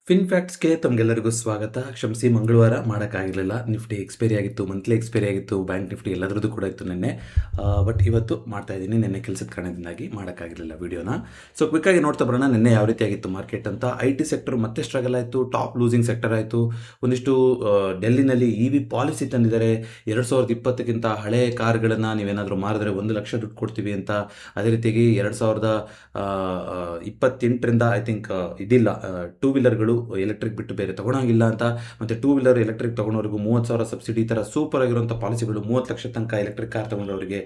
Fin ಫ್ಯಾಕ್ಟ್ಸ್‌ಗೆ ತಮಗೆಲ್ಲರಿಗೂ ಸ್ವಾಗತ. ಕ್ಷಮಿಸಿ, ಮಂಗಳವಾರ ಮಾಡೋಕ್ಕಾಗಿರಲಿಲ್ಲ. ನಿಫ್ಟಿ ಎಕ್ಸ್ಪೈರಿ ಆಗಿತ್ತು, ಮಂತ್ಲಿ ಎಕ್ಸ್ಪೈರಿ ಆಗಿತ್ತು, ಬ್ಯಾಂಕ್ ನಿಫ್ಟಿ ಎಲ್ಲದರದ್ದು ಕೂಡ ಇತ್ತು ನಿನ್ನೆ. ಬಟ್ ಇವತ್ತು ಮಾಡ್ತಾ ಇದ್ದೀನಿ. ನಿನ್ನೆ ಕೆಲಸದ ಕಾರಣದಿಂದಾಗಿ ಮಾಡೋಕ್ಕಾಗಿರಲಿಲ್ಲ ವೀಡಿಯೋನ. ಸೊ ಕ್ವಿಕ್ಕಾಗಿ ನೋಡ್ತಾ ಬರೋಣ ನಿನ್ನೆ ಯಾವ ರೀತಿ ಆಗಿತ್ತು ಮಾರ್ಕೆಟ್ ಅಂತ. IT ಸೆಕ್ಟರ್ ಮತ್ತೆ ಸ್ಟ್ರಗಲ್ ಆಯಿತು, ಟಾಪ್ ಲೂಸಿಂಗ್ ಸೆಕ್ಟರ್ ಆಯಿತು. ಒಂದಿಷ್ಟು ಡೆಲ್ಲಿನಲ್ಲಿ EV ಪಾಲಿಸಿ ತಂದಿದ್ದಾರೆ. 2020ಕ್ಕಿಂತ ಹಳೆ ಕಾರ್ಗಳನ್ನು ನೀವೇನಾದರೂ ಮಾರಿದ್ರೆ 1 ಲಕ್ಷ ದುಡ್ಡು ಕೊಡ್ತೀವಿ ಅಂತ. ಅದೇ ರೀತಿಯಾಗಿ 2028ರಿಂದ ಐ ಥಿಂಕ್ ಇದಿಲ್ಲ, ಟೂ ವೀಲರ್ಗಳು ಎಲೆಕ್ಟ್ರಿಕ್ ಬಿಟ್ಟು ಬೇರೆ ತೊಗೊಳಂಗಿಲ್ಲ ಅಂತ. ಮತ್ತು ಟೂ ವೀಲರ್ ಎಲೆಕ್ಟ್ರಿಕ್ ತೊಗೊಳೋರಿಗೂ 30,000 ಸಬ್ಸಿಡಿ. ಈ ಥರ ಸೂಪರ್ ಆಗಿರುವಂಥ ಪಾಲಿಸಿಗಳು. 30 ಲಕ್ಷ ತನಕ ಎಲೆಕ್ಟ್ರಿಕ್ ಕಾರ್ ತೊಗೊಂಡವರಿಗೆ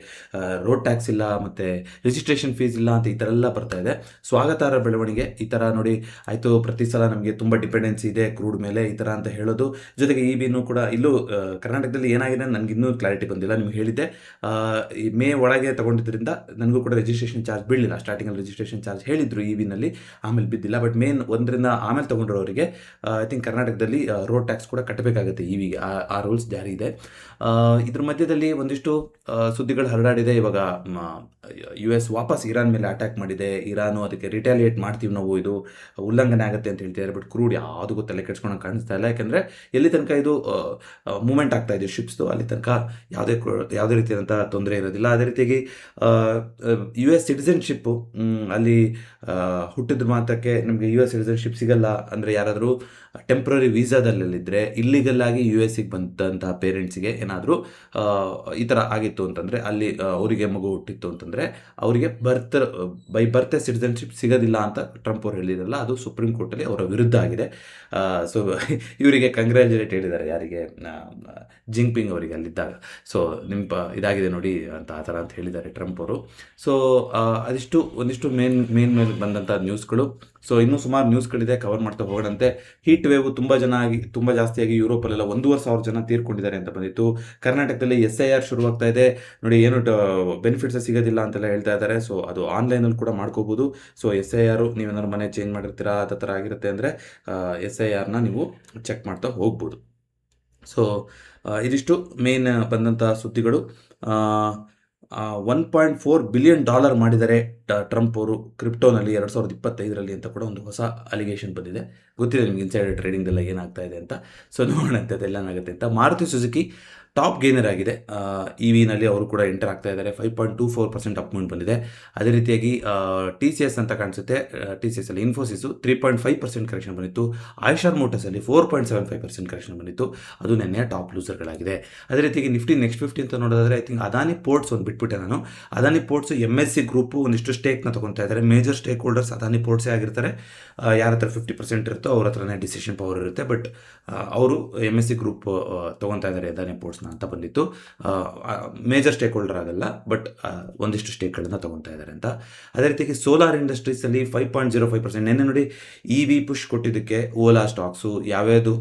ರೋಡ್ ಟ್ಯಾಕ್ಸ್ ಇಲ್ಲ, ಮತ್ತು ರಿಜಿಸ್ಟ್ರೇಷನ್ ಫೀಸ್ ಇಲ್ಲ ಅಂತ ಈ ಥರ ಎಲ್ಲ ಬರ್ತಾ ಇದೆ. ಸ್ವಾಗತಾರ್ಹ ಬೆಳವಣಿಗೆ. ಈ ಥರ ನೋಡಿ ಆಯಿತು, ಪ್ರತಿ ಸಲ ನಮಗೆ ತುಂಬ ಡಿಪೆಂಡೆನ್ಸಿ ಇದೆ ಕ್ರೂಡ್ ಮೇಲೆ ಈ ಥರ ಅಂತ ಹೇಳೋದು. ಜೊತೆಗೆ EVನೂ ಕೂಡ ಇಲ್ಲೂ ಕರ್ನಾಟಕದಲ್ಲಿ ಏನಾಗಿದೆ ನನಗೆ ಇನ್ನೂ ಕ್ಲಾರಿಟಿ ಬಂದಿಲ್ಲ. ನಿಮ್ಗೆ ಹೇಳಿದ್ದೆ, ಈ ಮೇ ಒಳಗೆ ತೊಗೊಂಡಿದ್ದರಿಂದ ನನಗೂ ಕೂಡ ರಿಜಿಸ್ಟ್ರೇಷನ್ ಚಾರ್ಜ್ ಬೀಳಲಿಲ್ಲ. ಸ್ಟಾರ್ಟಿಂಗಲ್ಲಿ ರಿಜಿಸ್ಟ್ರೇಷನ್ ಚಾರ್ಜ್ ಹೇಳಿದ್ರು EVನಲ್ಲಿ, ಆಮೇಲೆ ಬಿದ್ದಿಲ್ಲ. ಬಟ್ ಮೇನ್ 1ರಿಂದ ಆಮೇಲೆ ತೊಗೊಂಡಿರೋರಿಗೆ ಐ ಥಿಂಕ್ ಕರ್ನಾಟಕದಲ್ಲಿ ರೋಡ್ ಟ್ಯಾಕ್ಸ್ ಕೂಡ ಕಟ್ಟಬೇಕಾಗುತ್ತೆ EVಗೆ. ಆ ರೂಲ್ಸ್ ಜಾರಿ ಇದೆ. ಇದ್ರ ಮಧ್ಯದಲ್ಲಿ ಒಂದಿಷ್ಟು ಸುದ್ದಿಗಳು ಹರಡಾಡಿದೆ. ಇವಾಗ US ವಾಪಸ್ ಇರಾನ್ ಮೇಲೆ ಅಟ್ಯಾಕ್ ಮಾಡಿದೆ. ಇರಾನು ಅದಕ್ಕೆ ರಿಟ್ಯಾಲಿಯೇಟ್ ಮಾಡ್ತೀವಿ ನಾವು, ಇದು ಉಲ್ಲಂಘನೆ ಆಗುತ್ತೆ ಅಂತ ಹೇಳ್ತಿದ್ದಾರೆ. ಬಟ್ ಕ್ರೂಡ್ ಯಾವುದಕ್ಕೂ ತಲೆ ಕೆಡ್ಸ್ಕೊಳಕ್ಕೆ ಕಾಣಿಸ್ತಾ ಇಲ್ಲ. ಯಾಕೆಂದರೆ ಎಲ್ಲಿ ತನಕ ಇದು ಮೂವ್ಮೆಂಟ್ ಆಗ್ತಾ ಇದೆ ಶಿಪ್ಸ್ದು, ಅಲ್ಲಿ ತನಕ ಯಾವುದೇ ರೀತಿಯಾದಂಥ ತೊಂದರೆ ಇರೋದಿಲ್ಲ. ಅದೇ ರೀತಿಯಾಗಿ US ಸಿಟಿಸನ್ಶಿಪ್ಪು, ಅಲ್ಲಿ ಹುಟ್ಟಿದ ಮಾತ್ರಕ್ಕೆ ನಮಗೆ US ಸಿಟಿಸನ್ಶಿಪ್ ಸಿಗಲ್ಲ. ಅಂದರೆ ಯಾರಾದರೂ ಟೆಂಪ್ರರಿ ವೀಸಾದಲ್ಲಿದ್ದರೆ ಇಲ್ಲಿಗಲ್ ಆಗಿ USಗೆ ಬಂದಂತಹ ಪೇರೆಂಟ್ಸಿಗೆ ಏನಾದರೂ ಈ ಥರ ಆಗಿತ್ತು ಅಂತಂದರೆ, ಅಲ್ಲಿ ಅವರಿಗೆ ಮಗು ಹುಟ್ಟಿತ್ತು ಅಂತಂದರೆ ಅವರಿಗೆ ಬೈ ಬರ್ತ್ ಸಿಟಿಸನ್ಶಿಪ್ ಸಿಗೋದಿಲ್ಲ ಅಂತ ಟ್ರಂಪ್ ಅವರು ಹೇಳಿದ್ರಲ್ಲ, ಅದು ಸುಪ್ರೀಂ ಕೋರ್ಟಲ್ಲಿ ಅವರ ವಿರುದ್ಧ ಆಗಿದೆ. ಸೊ ಇವರಿಗೆ ಕಂಗ್ರ್ಯಾಚುಲೇಟ್ ಹೇಳಿದ್ದಾರೆ, ಯಾರಿಗೆ, ಜಿಂಗ್ಪಿಂಗ್ ಅವರಿಗೆ ಅಲ್ಲಿದ್ದಾಗ. ಸೊ ನಿಮ್ಮ ಇದಾಗಿದೆ ನೋಡಿ ಅಂತ ಆ ಥರ ಅಂತ ಹೇಳಿದ್ದಾರೆ ಟ್ರಂಪ್ ಅವರು. ಸೊ ಒಂದಿಷ್ಟು ಮೇನ್ ಮೇಲೆ ಬಂದಂಥ ನ್ಯೂಸ್ಗಳು. ಸೊ ಇನ್ನೂ ಸುಮಾರು ನ್ಯೂಸ್ಗಳಿದೆ, ಕವರ್ ಮಾಡ್ತಾ ಹೋಗೋಣಂತೆ. ಹೀಟ್ ವೇವ್ ತುಂಬ ಜಾಸ್ತಿಯಾಗಿ ಯುರೋಪಲ್ಲೆಲ್ಲ 1,500 ಜನ ತೀರ್ಕೊಂಡಿದ್ದಾರೆ ಅಂತ ಬಂದಿತ್ತು. ಕರ್ನಾಟಕದಲ್ಲಿ SIR ಶುರುವಾಗ್ತಾ ಇದೆ ನೋಡಿ. ಏನು ಬೆನಿಫಿಟ್ಸ್ ಸಿಗೋದಿಲ್ಲ ಅಂತೆಲ್ಲ ಹೇಳ್ತಾ ಇದ್ದಾರೆ. ಸೊ ಅದು ಆನ್ಲೈನಲ್ಲಿ ಕೂಡ ಮಾಡ್ಕೋಬೋದು. ಸೊ SIR ನೀವೇನಾದ್ರು ಮನೆ ಚೇಂಜ್ ಮಾಡಿರ್ತೀರಾ, ಆ ಥರ ಆಗಿರುತ್ತೆ ಅಂದರೆ SIRನ ನೀವು ಚೆಕ್ ಮಾಡ್ತಾ ಹೋಗ್ಬೋದು. ಸೊ ಇದಿಷ್ಟು ಮೇನ್ ಬಂದಂಥ ಸುದ್ದಿಗಳು. $1.4 ಬಿಲಿಯನ್ ಮಾಡಿದ್ದಾರೆ ಟ್ರಂಪ್ ಅವರು ಕ್ರಿಪ್ಟೋನಲ್ಲಿ 2025ರಲ್ಲಿ ಅಂತ ಕೂಡ ಒಂದು ಹೊಸ ಅಲಿಗೇಷನ್ ಬಂದಿದೆ. ಗೊತ್ತಿದೆ ನಿಮ್ಗೆ ಇನ್ಸೈಡರ್ ಟ್ರೇಡಿಂಗ್ದೆಲ್ಲ ಏನಾಗ್ತಾ ಇದೆ ಅಂತ. ಸೊ ನೋಡೋಣಂತೆ ಅದೆಲ್ಲನಾಗುತ್ತೆ ಅಂತ. ಮಾರುತಿ ಸುಜುಕಿ ಟಾಪ್ ಗೇನರ್ ಆಗಿದೆ. EVನಲ್ಲಿ ಅವರು ಕೂಡ ಎಂಟರ್ ಆಗ್ತಾ ಇದ್ದಾರೆ. 5.24% ಅಪ್ ಮೂವ್ಮೆಂಟ್ ಬಂದಿದೆ. ಅದೇ ರೀತಿಯಾಗಿ TCS ಅಂತ ಕಾಣಿಸುತ್ತೆ. TCSಲ್ಲಿ ಇನ್ಫೋಸಿಸು 3.5% ಕರೆಕ್ಷನ್ ಬಂದಿತ್ತು. ಐಷರ್ ಮೋಟರ್ಸಲ್ಲಿ 4.75% ಕರೆಕ್ಷನ್ ಬಂದಿತ್ತು. ಅದು ನೆನ್ನೆ ಟಾಪ್ ಲೂಸರ್ಗಳಾಗಿದೆ. ಅದೇ ರೀತಿಯಾಗಿ ನಿಫ್ಟಿ ನೆಕ್ಸ್ಟ್ 50 ಅಂತ ನೋಡೋದಾದರೆ ಐ ಥಿಂಕ್ ಅದಾನಿ ಪೋರ್ಟ್ಸ್ ಒಂದು ಬಿಟ್ಬಿಟ್ಟೆ ನಾನು. ಅದಾನಿ ಪೋರ್ಟ್ಸ್ MSC ಗ್ರೂಪು ಒಂದಿಷ್ಟು ಸ್ಟೇಕ್ನ ತೊಗೊತಾ ಇದ್ದಾರೆ. ಮೇಜರ್ ಸ್ಟೇಕ್ ಹೋಲ್ಡರ್ಸ್ ಅದಾನಿ ಪೋರ್ಟ್ಸೇ ಆಗಿರ್ತಾರೆ. ಯಾರ ಹತ್ರ 50% ಇರುತ್ತೋ ಅವ್ರ ಹತ್ರನೇ ಡಿಸಿಷನ್ ಪವರ್ ಇರುತ್ತೆ. ಬಟ್ ಅವರು MSC ಗ್ರೂಪ್ ತೊಗೊತಾ ಇದ್ದಾರೆ ಅದಾನಿ ಪೋರ್ಟ್ಸ್ನ ಅಂತ ಬಂದಿತ್ತು. ಮೇಜರ್ ಸ್ಟೇಕ್ ಹೋಲ್ಡರ್ ಆಗಲ್ಲ, ಬಟ್ ಒಂದಿಷ್ಟು ಸ್ಟೇಕ್ಗಳನ್ನು ತೊಗೊತಾ ಇದ್ದಾರೆ ಅಂತ. ಅದೇ ರೀತಿಯಾಗಿ ಸೋಲಾರ್ ಇಂಡಸ್ಟ್ರೀಸಲ್ಲಿ 5.05%. ನೆನ್ನೆ ನೋಡಿ EV ಪುಷ್ ಕೊಟ್ಟಿದ್ದಕ್ಕೆ ಓಲಾ ಸ್ಟಾಕ್ಸು ಯಾವ್ಯಾವುದು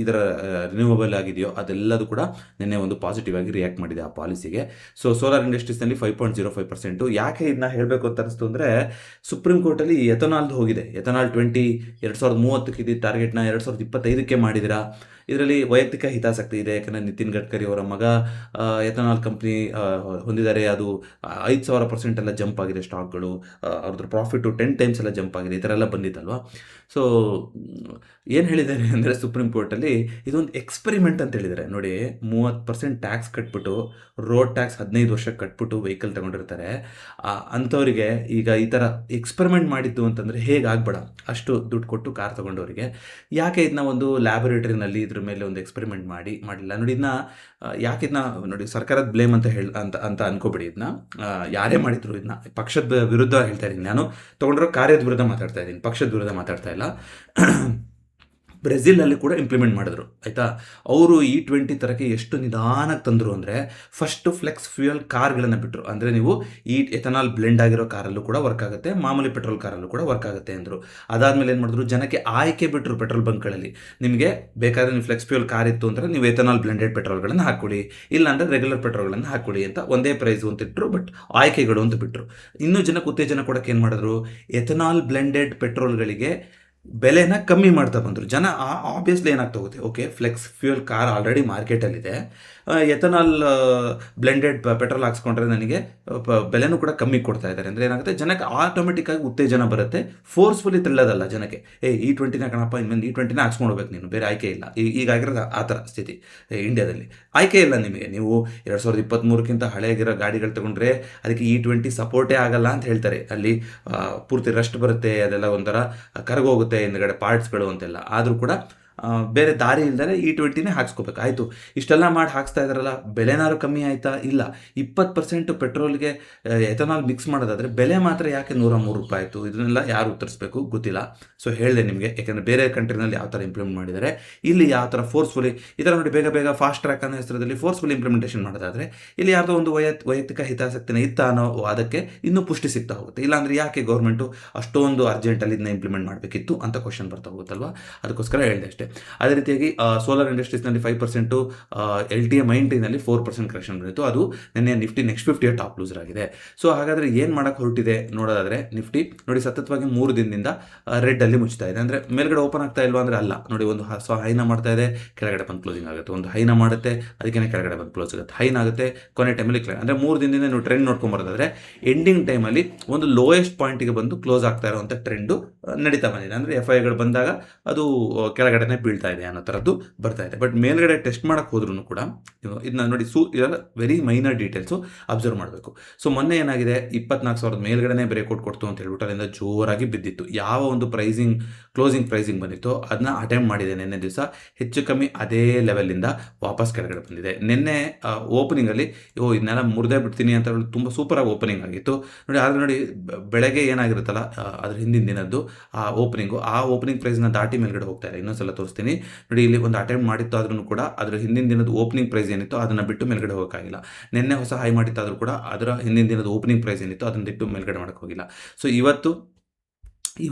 ಇದರ ರಿನ್ಯೂವಬಲ್ ಆಗಿದೆಯೋ ಅದೆಲ್ಲದು ಕೂಡ ನಿನ್ನೆ ಒಂದು ಪಾಸಿಟಿವ್ ಆಗಿ ರಿಯಾಕ್ಟ್ ಮಾಡಿದೆ ಆ ಪಾಲಿಸಿಗೆ. ಸೊ ಸೋಲಾರ್ ಇಂಡಸ್ಟ್ರೀಸ್ನಲ್ಲಿ 5.05%. ಯಾಕೆ ಇದನ್ನ ಹೇಳಬೇಕು ಅಂತ ಅನಿಸ್ತು ಅಂದರೆ, ಸುಪ್ರೀಂ ಕೋರ್ಟಲ್ಲಿ ಎಥನಾಲ್ದು ಹೋಗಿದೆ. ಎಥನಾಲ್ 2030ಕ್ಕೆ ಇದ್ದ ಟಾರ್ಗೆಟ್ನ 2025ಕ್ಕೆ ಮಾಡಿದಿರಾ. ಇದರಲ್ಲಿ ವೈಯಕ್ತಿಕ ಹಿತಾಸಕ್ತಿ ಇದೆ. ಯಾಕಂದರೆ ನಿತಿನ್ ಗಡ್ಕರಿ ಅವರ ಮಗ ಎಥನಾಲ್ ಕಂಪ್ನಿ ಹೊಂದಿದ್ದಾರೆ. ಅದು 5,000% ಎಲ್ಲ ಜಂಪ್ ಆಗಿದೆ ಸ್ಟಾಕ್ಗಳು. ಅವ್ರದ್ದು ಪ್ರಾಫಿಟು 10 ಟೈಮ್ಸ್ ಎಲ್ಲ ಜಂಪ್ ಆಗಿದೆ. ಈ ಥರ ಎಲ್ಲ ಬಂದಿತ್ತಲ್ವ. ಸೊ ಏನು ಹೇಳಿದ್ದಾರೆ ಅಂದರೆ ಸುಪ್ರೀಂ ಕೋರ್ಟಲ್ಲಿ ಇದೊಂದು ಎಕ್ಸ್ಪೆರಿಮೆಂಟ್ ಅಂತ ಹೇಳಿದ್ದಾರೆ. ನೋಡಿ, 30% ಟ್ಯಾಕ್ಸ್ ಕಟ್ಬಿಟ್ಟು, ರೋಡ್ ಟ್ಯಾಕ್ಸ್ 15 ವರ್ಷಕ್ಕೆ ಕಟ್ಬಿಟ್ಟು ವೆಹಿಕಲ್ ತಗೊಂಡಿರ್ತಾರೆ. ಅಂಥವರಿಗೆ ಈಗ ಈ ಥರ ಎಕ್ಸ್ಪೆರಿಮೆಂಟ್ ಮಾಡಿದ್ದು ಅಂತಂದರೆ ಹೇಗಾಗಬೇಡ, ಅಷ್ಟು ದುಡ್ಡು ಕೊಟ್ಟು ಕಾರ್ ತೊಗೊಂಡವರಿಗೆ ಯಾಕೆ ಇದನ್ನ ಒಂದು ಲ್ಯಾಬೊರೇಟರಿನಲ್ಲಿ ಇದ್ರ ಮೇಲೆ ಒಂದು ಎಕ್ಸ್ಪೆರಿಮೆಂಟ್ ಮಾಡಿಲ್ಲ ನೋಡಿ. ಇದನ್ನ ಯಾಕೆ ಇದನ್ನ ನೋಡಿ ಸರ್ಕಾರದ ಬ್ಲೇಮ್ ಅಂತ ಅನ್ಕೋಬೇಡಿ. ಇದನ್ನ ಯಾರೇ ಮಾಡಿದ್ರು ಇದನ್ನ ಪಕ್ಷದ ವಿರುದ್ಧ ಹೇಳ್ತಾ ಇದ್ದೀನಿ ನಾನು. ತೊಗೊಂಡಿರೋ ಕಾರ್ಯದ ವಿರುದ್ಧ ಮಾತಾಡ್ತಾ ಇದ್ದೀನಿ, ಪಕ್ಷದ ವಿರುದ್ಧ ಮಾತಾಡ್ತಾ ಇಲ್ಲ. ಬ್ರೆಜಿಲಲ್ಲಿ ಕೂಡ ಇಂಪ್ಲಿಮೆಂಟ್ ಮಾಡಿದ್ರು, ಆಯಿತಾ. ಅವರು E20 ಥರಕ್ಕೆ ಎಷ್ಟು ನಿಧಾನಕ್ಕೆ ತಂದರು ಅಂದರೆ, ಫಸ್ಟು ಫ್ಲೆಕ್ಸ್ ಫ್ಯೂಯಲ್ ಕಾರ್ಗಳನ್ನು ಬಿಟ್ಟರು. ಅಂದರೆ ನೀವು ಈ ಎಥನಾಲ್ ಬ್ಲೆಂಡ್ ಆಗಿರೋ ಕಾರಲ್ಲೂ ಕೂಡ ವರ್ಕ್ ಆಗುತ್ತೆ, ಮಾಮೂಲಿ ಪೆಟ್ರೋಲ್ ಕಾರಲ್ಲೂ ಕೂಡ ವರ್ಕ್ ಆಗುತ್ತೆ ಅಂದರು. ಅದಾದಮೇಲೆ ಏನು ಮಾಡಿದ್ರು, ಜನಕ್ಕೆ ಆಯ್ಕೆ ಬಿಟ್ಟರು ಪೆಟ್ರೋಲ್ ಬಂಕ್ಗಳಲ್ಲಿ. ನಿಮಗೆ ಬೇಕಾದರೆ ನೀವು ಫ್ಲೆಕ್ಸ್ ಫ್ಯೂಯಲ್ ಕಾರ್ ಇತ್ತು ಅಂದರೆ ನೀವು ಎಥನಾಲ್ ಬ್ಲೆಂಡೆಡ್ ಪೆಟ್ರೋಲ್ಗಳನ್ನು ಹಾಕ್ಕೊಡಿ, ಇಲ್ಲಾಂದರೆ ರೆಗ್ಯುಲರ್ ಪೆಟ್ರೋಲ್ಗಳನ್ನು ಹಾಕ್ಕೊಡಿ ಅಂತ ಒಂದೇ ಪ್ರೈಸು ಅಂತ ಇಟ್ಟರು. ಬಟ್ ಆಯ್ಕೆಗಳು ಅಂತ ಬಿಟ್ಟರು. ಇನ್ನೂ ಜನಕ್ಕೆ ಉತ್ತೇಜನ ಕೊಡೋಕ್ಕೆ ಏನು ಮಾಡಿದ್ರು, ಎಥನಾಲ್ ಬ್ಲೆಂಡೆಡ್ ಪೆಟ್ರೋಲ್ಗಳಿಗೆ ಬೆಲೆನ ಕಮ್ಮಿ ಮಾಡ್ತಾ ಬಂದರು. ಜನ ಆಬ್ವಿಯಸ್ಲಿ ಏನಾಗ್ತಾ ಹೋಗುತ್ತೆ, okay flex fuel car already ಮಾರ್ಕೆಟಲ್ಲಿದೆ, ಎಥನಾಲ್ ಬ್ಲೆಂಡೆಡ್ ಪೆಟ್ರೋಲ್ ಹಾಕ್ಸ್ಕೊಂಡ್ರೆ ನನಗೆ ಬೆಲೆನೂ ಕೂಡ ಕಮ್ಮಿ ಕೊಡ್ತಾ ಇದ್ದಾರೆ. ಅಂದರೆ ಏನಾಗುತ್ತೆ, ಜನಕ್ಕೆ ಆಟೋಮೆಟಿಕ್ಕಾಗಿ ಉತ್ತೇಜನ ಬರುತ್ತೆ, ಫೋರ್ಸ್ಫುಲಿ ತಿಳಿಯೋದಲ್ಲ ಜನಕ್ಕೆ. E20ನ ಕಣಪ್ಪ, ಇನ್ಮೇಲೆ E20ನ ಹಾಕ್ಸ್ಕೊಂಡು ಹೋಗ್ಬೇಕು ನೀನು, ಬೇರೆ ಆಯ್ಕೆ ಇಲ್ಲ. ಈಗಾಗಿರೋದು ಆ ಥರ ಸ್ಥಿತಿ ಇಂಡಿಯಾದಲ್ಲಿ. ಆಯ್ಕೆ ಇಲ್ಲ ನಿಮಗೆ. ನೀವು 2023ಕ್ಕಿಂತ ಹಳೆಯಾಗಿರೋ ಗಾಡಿಗಳು ತಗೊಂಡ್ರೆ ಅದಕ್ಕೆ E20 ಸಪೋರ್ಟೇ ಆಗಲ್ಲ ಅಂತ ಹೇಳ್ತಾರೆ. ಅಲ್ಲಿ ಪೂರ್ತಿ ರಸ್ಟ್ ಬರುತ್ತೆ, ಅದೆಲ್ಲ ಒಂಥರ ಕರಗೋಗುತ್ತೆ ಹಿಂದ್ಗಡೆ ಪಾರ್ಟ್ಸ್ಗಳು ಅಂತೆಲ್ಲ. ಆದರೂ ಕೂಡ ಬೇರೆ ದಾರಿ ಇಲ್ದರೆ E20ನೇ ಹಾಕ್ಸ್ಕೋಬೇಕು. ಆಯಿತು, ಇಷ್ಟೆಲ್ಲ ಮಾಡಿ ಹಾಕ್ಸ್ತಾ ಇದ್ದಾರಲ್ಲ, ಬೆಲೆನಾರು ಕಮ್ಮಿ ಆಯಿತಾ? ಇಲ್ಲ. 20% ಪೆಟ್ರೋಲ್ಗೆ ಎಥನಾಲ್ ಮಿಕ್ಸ್ ಮಾಡೋದಾದರೆ ಬೆಲೆ ಮಾತ್ರ ಯಾಕೆ ₹103 ಆಯಿತು? ಇದನ್ನೆಲ್ಲ ಯಾರು ಉತ್ತರಿಸಬೇಕು ಗೊತ್ತಿಲ್ಲ. ಸೊ ಹೇಳಿದೆ ನಿಮಗೆ, ಯಾಕೆಂದರೆ ಬೇರೆ ಕಂಟ್ರಿನಲ್ಲಿ ಯಾವ ಥರ ಇಂಪ್ಲಿಮೆಂಟ್ ಮಾಡಿದ್ದಾರೆ, ಇಲ್ಲಿ ಯಾವ ಥರ ಫೋರ್ಸ್ಫುಲಿ ಈ ಥರ ನೋಡಿ, ಬೇಗ ಬೇಗ ಫಾಸ್ಟ್ ಟ್ರ್ಯಾಕ್ ಅನ್ನೋ ಹೆಸರಲ್ಲಿ ಫೋರ್ಸ್ಫುಲಿ ಇಂಪ್ಲಿಮೆಂಟೇಷನ್ ಮಾಡೋದಾದರೆ, ಇಲ್ಲಿ ಯಾರ್ದೋ ಒಂದು ವೈಯಕ್ತಿಕ ಹಿತಾಸಕ್ತಿನ ಇತ್ತ ಅನ್ನೋ ವಾದಕ್ಕೆ ಇನ್ನೂ ಪುಷ್ಟಿ ಸಿಗ್ತಾ ಹೋಗುತ್ತೆ. ಇಲ್ಲಾಂದರೆ ಯಾಕೆ ಗೌರ್ಮೆಂಟು ಅಷ್ಟೊಂದು ಅರ್ಜೆಂಟಲ್ಲಿ ಇದನ್ನ ಇಂಪ್ಲಿಮೆಂಟ್ ಮಾಡಬೇಕಿತ್ತು ಅಂತ ಕ್ವಶನ್ ಬರ್ತಾ ಹೋಗುತ್ತಲ್ವ. ಅದಕ್ಕೋಸ್ಕರ ಹೇಳಿದೆ ಅಷ್ಟೇ. ಅದೇ ರೀತಿಯಾಗಿ ಸೋಲಾರ್ ಇಂಡಸ್ಟ್ರೀಸ್ನಲ್ಲಿ 5%, LTI-90ನಲ್ಲಿ 4% ಕರೆಕ್ಷನ್ ಬಂದಿತ್ತು. ಅದು ನಿನ್ನೆ ನಿಫ್ಟಿ ನೆಕ್ಸ್ಟ್ 50 ಟಾಪ್ ಲೂಸರ್ ಆಗಿದೆ. ಸೊ ಹಾಗಾದರೆ ಏನು ಮಾಡೋಕ್ಕೆ ಹೊರಟಿದೆ ನೋಡೋದಾದರೆ, ನಿಫ್ಟಿ ನೋಡಿ ಸತತವಾಗಿ 3 ದಿನದಿಂದ ರೆಡ್ಡಲ್ಲಿ ಮುಚ್ತಾ ಇದೆ. ಅಂದರೆ ಮೇಲ್ಗಡೆ ಓಪನ್ ಆಗ್ತಾ ಇಲ್ವಾ ಅಂದರೆ ಅಲ್ಲ. ನೋಡಿ, ಒಂದು ಹೈನ ಮಾಡ್ತಾ ಇದೆ, ಕೆಳಗಡೆ ಬಂದು ಕ್ಲೋಸಿಂಗ್ ಆಗುತ್ತೆ. ಒಂದು ಹೈನ ಮಾಡುತ್ತೆ, ಅದಕ್ಕೆ ಕೆಳಗಡೆ ಬಂದು ಕ್ಲೋಸ್ ಆಗುತ್ತೆ. ಹೈನ ಆಗುತ್ತೆ, ಕೊನೆ ಟೈಮಲ್ಲಿ ಅಂದರೆ 3 ದಿನದಿಂದ ನೀವು ಟ್ರೆಂಡ್ ನೋಡ್ಕೊಂಬರೋದಾದರೆ ಎಂಡಿಂಗ್ ಟೈಮಲ್ಲಿ ಒಂದು ಲೋಯೆಸ್ಟ್ ಪಾಯಿಂಟಿಗೆ ಬಂದು ಕ್ಲೋಸ್ ಆಗ್ತಾ ಇರುವಂಥ ಟ್ರೆಂಡು ನಡೀತಾ ಬಂದಿದೆ. ಅಂದರೆ FIಗಳು ಬಂದಾಗ ಅದು ಕೆಳಗಡೆನೆ ಬೀಳ್ತಾ ಇದೆ ಅನ್ನೋ ಥರದ್ದು ಬರ್ತಾ ಇದೆ. ಬಟ್ ಮೇಲ್ಗಡೆ ಟೆಸ್ಟ್ ಮಾಡೋಕ್ಕೆ ಹೋದ್ರೂ ಕೂಡ ಇದನ್ನ ನೋಡಿ, ಇದೆಲ್ಲ ವೆರಿ ಮೈನರ್ ಡೀಟೇಲ್ಸು ಅಬ್ಸರ್ವ್ ಮಾಡಬೇಕು. ಸೊ ಮೊನ್ನೆ ಏನಾಗಿದೆ, 24,000 ಮೇಲ್ಗಡೆನೇ ಬ್ರೇಕ್ಔಟ್ ಕೊಡ್ತು ಅಂತ ಹೇಳ್ಬಿಟ್ಟು ಅಲ್ಲಿಂದ ಜೋರಾಗಿ ಬಿದ್ದಿತ್ತು. ಯಾವ ಒಂದು ಕ್ಲೋಸಿಂಗ್ ಪ್ರೈಸಿಂಗ್ ಬಂದಿತ್ತು ಅದನ್ನ ಅಟೆಂಪ್ಟ್ ಮಾಡಿದೆ ನಿನ್ನೆ ದಿವಸ. ಹೆಚ್ಚು ಕಮ್ಮಿ ಅದೇ ಲೆವೆಲಿಂದ ವಾಪಸ್ ಕೆಳಗಡೆ ಬಂದಿದೆ. ನಿನ್ನೆ ಓಪನಿಂಗಲ್ಲಿ ಇದನ್ನೆಲ್ಲ ಮುರಿದೇ ಬಿಡ್ತೀನಿ ಅಂತ ಹೇಳಿ ತುಂಬ ಸೂಪರಾಗಿ ಓಪನಿಂಗ್ ಆಗಿತ್ತು ನೋಡಿ. ಆದರೆ ನೋಡಿ, ಬೆಳಗ್ಗೆ ಏನಾಗಿರುತ್ತಲ್ಲ ಅದ್ರ ಹಿಂದಿನ ದಿನದ್ದು ಆ ಓಪನಿಂಗ್ ಪ್ರೈಸ್ನ ದಾಟಿ ಮೇಲ್ಗಡೆ ಹೋಗ್ತಾ ಇದೆ. ಇನ್ನೊಂದ್ಸಲ ತೋರಿಸ್ತೀನಿ ನೋಡಿ. ಇಲ್ಲಿ ಒಂದು ಅಟೆಂಪ್ಟ್ ಮಾಡಿತ್ತು, ಆದ್ರೂ ಕೂಡ ಅದರ ಹಿಂದಿನ ದಿನದ ಓಪನಿಂಗ್ ಪ್ರೈಸ್ ಏನಿತ್ತು ಅದನ್ನು ಬಿಟ್ಟು ಮೇಲ್ಗಡೆ ಹೋಗೋಕ್ಕಾಗಿಲ್ಲ. ನಿನ್ನೆ ಹೊಸ ಹೈ ಮಾಡಿತ್ತಾದರೂ ಕೂಡ ಅದರ ಹಿಂದಿನ ದಿನದ ಓಪನಿಂಗ್ ಪ್ರೈಸ್ ಏನಿತ್ತು ಅದನ್ನು ಬಿಟ್ಟು ಮೇಲ್ಗಡೆ ಮಾಡೋಕ್ಕೆ ಹೋಗಿಲ್ಲ. ಸೊ ಇವತ್ತು